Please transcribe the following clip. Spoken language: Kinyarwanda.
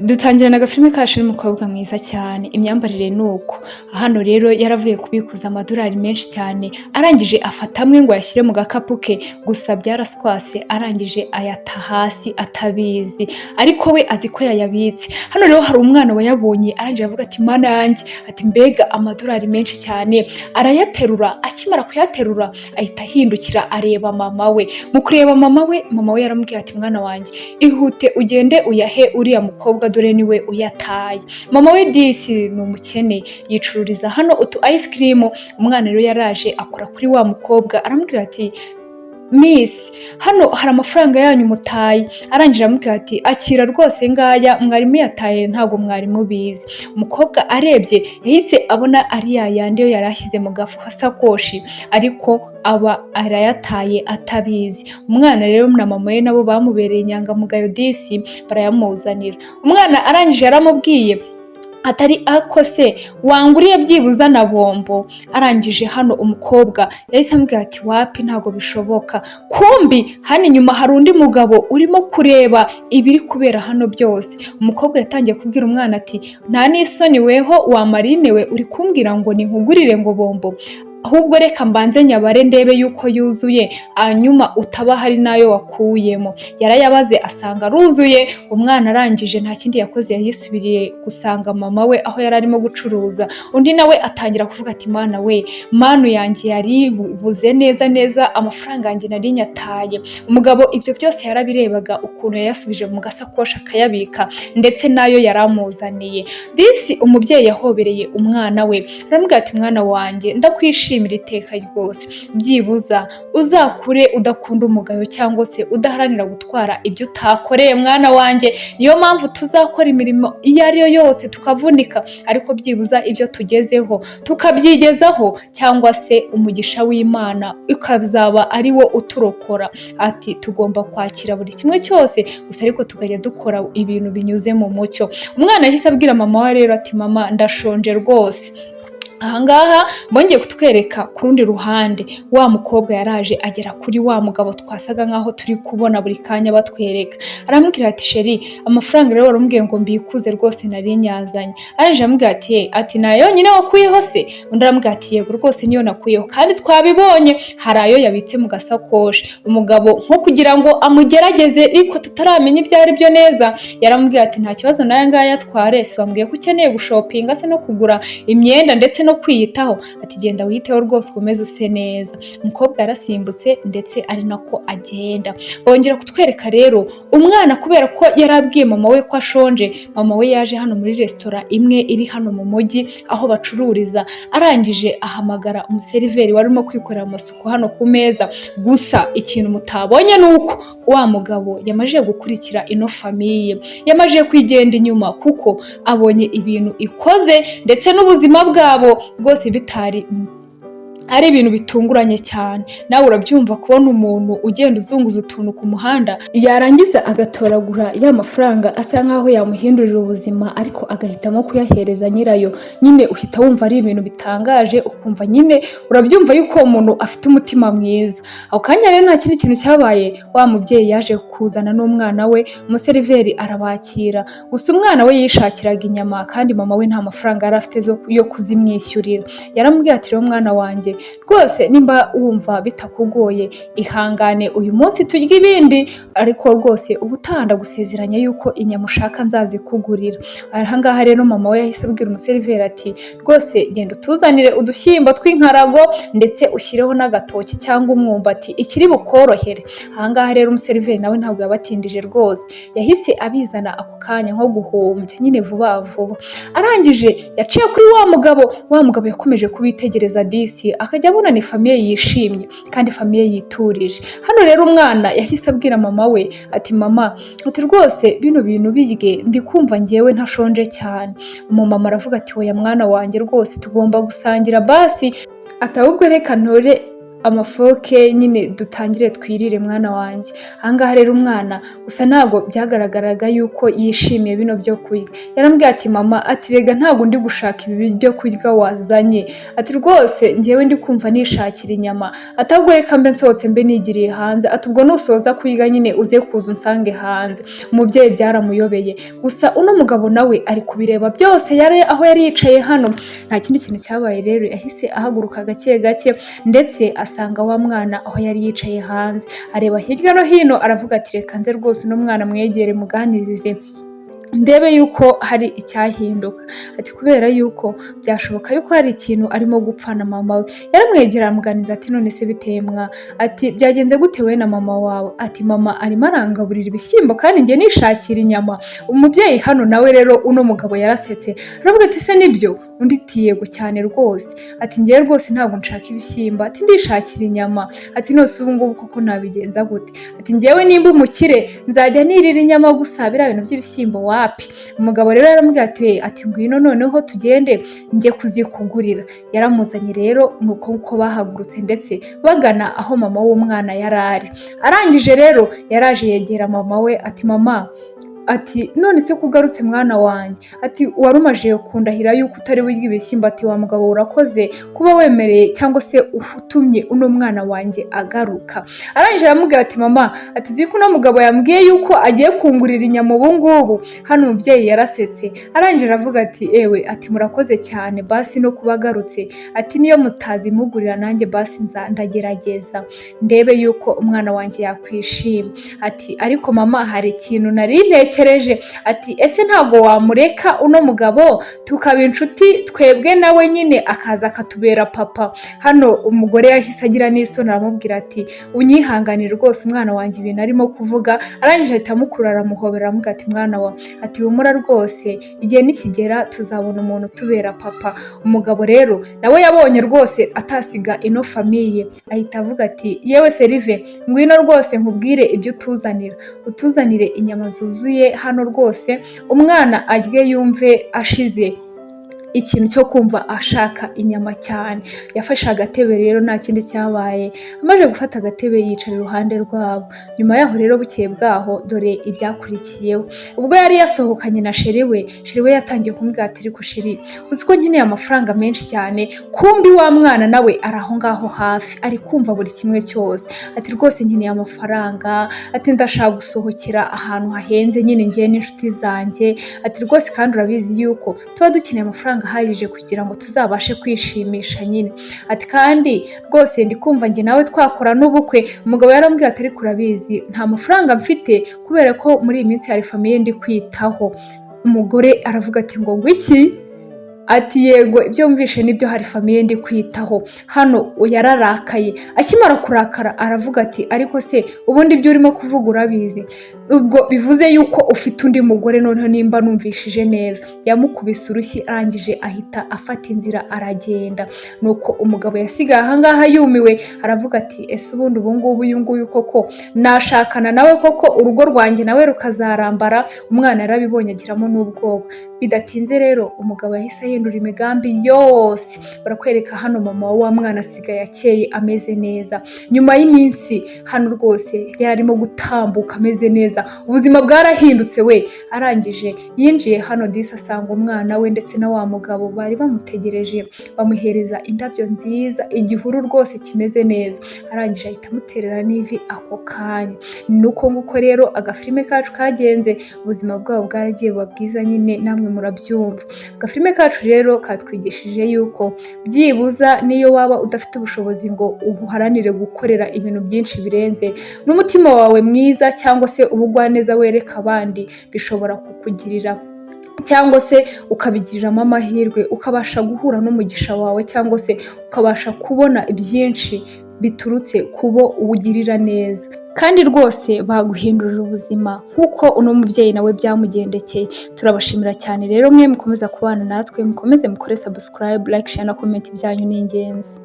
Dutangirana agafilme kacu n'umukobwa mwiza cyane, imyambarire ni uko. Hano rero yaravuye kubikuza amadolari menshi cyane, arangije afata amwe ngo ayashyire mu gakapu ke, gusa byaraswase arangije ayata hasi atabizi, ariko we azi ko yayabitse. Hano rero hari umwana wayabonye arangije avuga ati mana yanjye, ati mbega amadolari menshi cyane, arayaterura. Akimara kuyaterura ahita ahindukira areba mama we. Mu kureba mama we yaramubwiye ati mwana wanjye, ihute ugende uyahe uriya mukobwa dore niwe uyataye. Mama we disi ni umukene, yicururiza hano utu ice cream. Umwana rero yaraje akora kuri wa mukobwa aramubwira ati Miss, hano hari amafaranga yanyu mutaye. Arangije aramubwira ati akira rwose ngaya, mwarimu yataye ntabwo mwarimu bizi. Umukobwa arebye yahise abona ari yayandi yo yari ashyize mu gasakoshi, ariko aba arayataye atabizi. Umwana rero na mama we nabo bamubereye inyangamugayo disi, barayamuzanira. Umwana arangije yaramubwiye atari ako se wanguriye byibuza na bombo. Arangije hano umukobwa yahise amubwira ati wapi ntago bishoboka. Kumbi hano inyuma hari undi mugabo urimo kureba ibiri kubera hano byose. Umukobwa yatangiye kubwira umwana ati nta n'isoni weho wa Marine we uri kumbwira ngo ninkugurire ngo bombo, ahubwo reka mbanze nyabare ndebe yuko yuzuye, hanyuma utaba hari nayo wakuyemo. Yarayabaze asanga aruzuye. Umwana arangije nta kindi yakoze, yayisubiriye gusanga mama we aho yari arimo gucuruza. Undi nawe atangira kuvuga ati mana we, manu yanjye yari buze neza amafaranga yanjye nari nyataye. Umugabo ibyo byose yarabirebaga ukuntu yayasubije mu gasakoshi akayabika, ndetse nayo yaramuzaniye. Disi umubyeyi yahobereye umwana we, aramubwira ati mwana wanjye ndakwishimiye iteka rwose, byibuza uzakure udakunda umugayo cyangwa se udaharanira gutwara ibyo utakoreye mwana wanjye. Niyo mpamvu tuzakora imirimo iyo ari yo yose tukavunika, ariko byibuza ibyo tugezeho tukabyigezaho, cyangwa se umugisha w'Imana ukazaba ari wo uturokora. Ati tugomba kwakira buri kimwe cyose, gusa ariko tukajya dukora ibintu binyuze mu mucyo. Umwana yahise abwira mama we rero ati mama ndashonje rwose. Ahangaha bongeye kutwereka ku rundi ruhande, wa mukobwa yaraje agera kuri wa mugabo twasaga nkaho turi kubona buri kanya batwereka. Aramubwira ati sheri, amafaranga rero warambwiye ngo mbikuze rwose nari nyazanye. Arangije aramubwira ati nayo nyine wakuyeho se? Undi aramubwira ati yego rwose niyo nakuyeho, kandi twabibonye hari ayo yabitse mu gasakoshi. Umugabo nko kugira ngo amugerageze ariko tutaramenya ibyo ari byo neza, yaramubwira ati nta kibazo nayo ngaya tware, si wambwiye ko ukeneye gushopinga se no kugura imyenda ndetse no kwiyitaho? Ati genda wiyiteho rwose ukomeze use neza. Umukobwa yarasimbutse ndetse ari nako agenda. Bongera kutwereka rero umwana kubera ko yarabwiye mama we ko ashonje. Mama we yaje hano muri resitora imwe iri hano mu mujyi aho bacururiza, arangije ahamagara umuseriveri warimo kwikorera amasuku hano ku meza. Gusa ikintu mutabonye nuko wa mugabo yamaje gukurikira ino famiye, yamaje kwigenda inyuma kuko abonye ibintu ikoze ndetse n'ubuzima bwabo rwose bitari ari ibintu bitunguranye cyane. Nawe urabyumva kubona umuntu ugenda uzunguza utuntu ku muhanda, yarangiza agatoragura ya mafaranga asa nkaho yamuhindurira ubuzima, ariko agahitamo kuyahereza nyirayo. Nyine uhita wumva ari ibintu bitangaje, ukumva nyine urabyumva yuko umuntu afite umutima mwiza. Ako kanya rero nta kindi kintu cyabaye, wa mubyeyi yaje kuzana n'umwana we, umuseriveri arabakira. Gusa umwana we yishakiraga inyama kandi mama we nta mafaranga yari afite yo kuzimwishyurira. Yaramubwiye ati rero mwana wanjye rwose nimba wumva bitakugoye ihangane uyu munsi turya ibindi, ariko rwose ubutaha ndagusezeranya yuko inyama ushaka nzazikugurira. Ahangaha rero mama we yahise abwira umuseriveri ati rwose genda utuzanire udushyimbo tw'inkarago ndetse ushyireho n'agatoki cyangwa umwumbati ikiri bukorohere. Ahangaha rero umuseriveri nawe ntabwo yabatindije rwose, yahise abizana ako kanya nko guhumbya nyine vuba vuba. Arangije yaciye kuri wa mugabo yakomeje kubitegereza disi, akajya abona ni famiye yishimye kandi famiye yiturije. Hano rero umwana yahise abwira mama we ati mama, ati rwose bino bintu birye ndi kumva ngewe ntashonje cyane. Umumama aravuga ati oya mwana wanjye rwose tugomba gusangira basi, ati ahubwo reka ntore amafoke nyine dutangire twirire mwana wanjye. Ahangaha rero umwana gusa ntabwo byagaragaraga yuko yishimiye bino byo kurya. Yarambwiye ati mama, ati rega ntabwo ndi gushaka ibi byo kurya wazanye, ati rwose njyewe ndi kumva nishakira inyama, ati ahubwo reka mbe nsohotse mbe nigiriye hanze, ati ubwo nusoza kurya nyine uze kuza unsange hanze. Umubyeyi byaramuyobeye, gusa uno mugabo nawe ari kubireba byose, yari aho yari yicaye hano nta kindi kintu cyabaye. Rero yahise ahaguruka gake gake ndetse asanga wa mwana aho yari yicaye hanze, areba hirya no hino aravuga ati reka nze rwose uno mwana mwegere muganirize ndebe yuko hari icyahinduka. Ati kubera yuko byashoboka yuko hari ikintu arimo gupfa na mama we. Yaramwegera amuganiza ati none se biteye mwa, ati byagenze gute we na mama wawe? Ati mama arimo arangaburira ibishyimbo kandi njye nishakira inyama. Umubyeyi hano nawe rero uno mugabo yarasetse aravuga ati se nibyo? Undi ati yego cyane rwose, ati njyewe rwose ntabwo nshaka ibishyimbo, ati ndishakira inyama. Ati nose ubu ngubu koko nabigenza gute? Ati njyewe nimba umukire nzajya nirira inyama gusa biriya bintu by'ibishyimbo wapi? Umugabo rero yaramubwiye ati ngwino noneho tugende njye kuzikugurira. Yaramuzanye rero nuko uko bahagurutse ndetse bagana aho mama w'umwana yari ari. Arangije rero yaraje yegera mama we ati mama, ati none se kugarutse mwana wanjye, ati warumaje kundahira yuko utari burya ibishyimbo. Ati wa mugabo urakoze kuba wemereye cyangwa se utumye uno mwana wanjye agaruka. Arangije aramubwira ati mama, ati uzi ko uno mugabo yambwiye yuko agiye kungurira inyama ubu ngubu? Hano umubyeyi yarasetse arangije aravuga ati ewe, ati murakoze cyane basi no kuba agarutse, ati niyo mutazimugurira nanjye basi ndagerageza ndebe yuko umwana wanjye yakwishima. Ati ariko mama hari ikintu nari ntekereje, ati ese ntabwo wamureka uno mugabo tukaba inshuti twebwe nawe nyine akaza akatubera papa? Hano umugore yahise agira n'isoni aramubwira ati unyihanganire rwose umwana wanjye ibintu arimo kuvuga. Arangije ahita amukurura aramuhobera aramubwira ati mwana wa, ati humura rwose igihe nikigera tuzabona umuntu tubera papa. Umugabo rero nawe yabonye rwose atasiga ino famiye ahita avuga ati yewe Serive ngwino rwose nkubwire ibyo utuzanire inyama zuzuye hano rwose umwana arye yumve ashize ikintu cyo kumva ashaka inyama cyane. Yafashe agatebe rero nta kindi cyabaye, amaze gufata agatebe yicara iruhande rwabo. Nyuma yaho rero bukeye bwaho dore ibyakurikiyeho. Ubwo yari yasohokanye na sheri we yatangiye kumubwira ati ariko sheri uzi ko nkeneye amafaranga menshi cyane, kumbi wa mwana nawe ari aho ngaho hafi ari kumva buri kimwe cyose. Ati rwose nkeneye amafaranga, ati ndashaka gusohokera ahantu hahenze nyine ngiye n'inshuti zanjye, ati rwose kandi urabizi yuko tuba dukeneye amafaranga ahagije kugira ngo tuzabashe kwishimisha nyine. Ati kandi rwose ndi kumva njye nawe twakora n'ubukwe. Umugabo yaramubwiye ati ariko urabizi nta mafaranga mfite kubera ko muri iyi minsi hari famiye ndi kwitaho. Umugore aravuga ati ngo iki? Ati yego ibyo mvishe nibyo, hari famiye ndi kwitaho. Hano yararakaye, akimara kurakara aravuga ati ariko se ubundi ibyo urimo kuvuga urabizi? Ubwo bivuze yuko ufite undi mugore noneho nimba numvishije neza. Yamukubise urushyi arangije ahita afata inzira aragenda. Nuko umugabo yasigaye ahangaha yumiwe aravuga ati ese ubundi ubu ngubu uyu nguyu koko nashakana nawe koko urugo rwanjye nawe rukazarambara? Umwana yarabibonye agiramo n'ubwoba. Bidatinze rero umugabo yahise ahindura imigambi yose. Barakwereka hano mama wa mwana asigaye akeye ameze neza. Nyuma y'iminsi hano rwose yari arimo gutambuka ameze neza, ubuzima bwarahindutse we. Arangije yinjiye hano disi asanga umwana we ndetse na wa mugabo bari bamutegereje, bamuhereza indabyo nziza, igihuru rwose kimeze neza. Arangije ahita amuterera n'ivi ako kanya. Nuko nguko rero agafilime kacu kagenze, ubuzima bwabo bwaragiye buba bwiza nyine namwe murabyumva. Agafilime kacu rero katwigishije yuko byibuza niyo waba udafite ubushobozi ngo uharanire gukorera ibintu byinshi birenze, n'umutima wawe mwiza cyangwa se ubugwaneza wereka abandi bishobora kukugirira cyangwa se ukabigiriramo amahirwe, ukabasha guhura n'umugisha wawe cyangwa se ukabasha kubona byinshi biturutse kubo ugirira neza. Kandi rwose baguhindurira ubuzima nk'uko uno mubyeyi nawe byamugendekeye. Turabashimira cyane rero mwe mukomeza kubana natwe, mukomeze mukore subscribe, like, share na comment, byanyu ni ingenzi.